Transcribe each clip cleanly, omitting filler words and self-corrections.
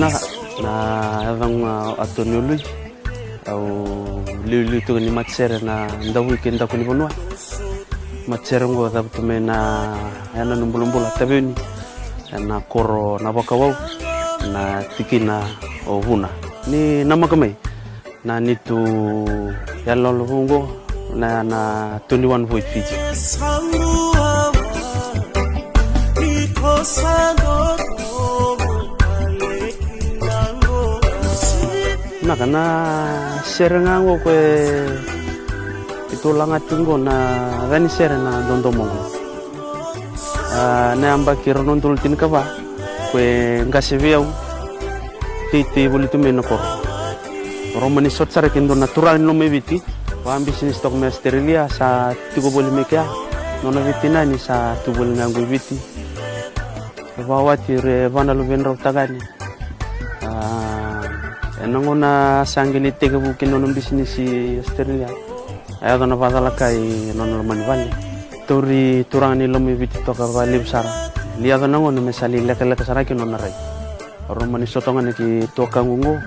na evang atoni lui au liu tu ni matsere na nda weekend aku ni bonua matsere ngo da tumena yana numbulumbula tabeni na koro na bakawau na tikina ovuna ni nama kamai na nitu yalo lungo na 21 void Fiji na kana serengango kwe itulanga tinggo na gani serena dondomongo na amba kironon tultin ka ba kwe ngasiviau titi bulitu menokor romani sot sare kendo natural no meviti wa ambisini stok me sterilia sa tigo boli mekea nona vitina ni sa tubol ngangu viti wawati re vana lu venro tagani enangona sangili tege bukin nono bisnis sterilia aya dona vadala kai nono mani vale tori turani lomi viti toka vale besar lia dona ngono mesali leka saraki nona rai romani sotongan ki toka ngungo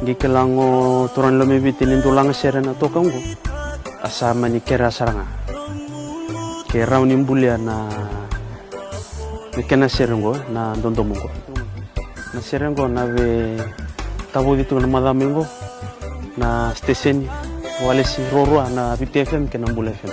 ngikelango turan lomi viti nintulang serena toka ngungo asama ni kera saranga kera unimbulia na kena serengo na dondomongo na serengo na ve tabo ditu na madamingo na station wale si rorua na VTFM kena mbula FM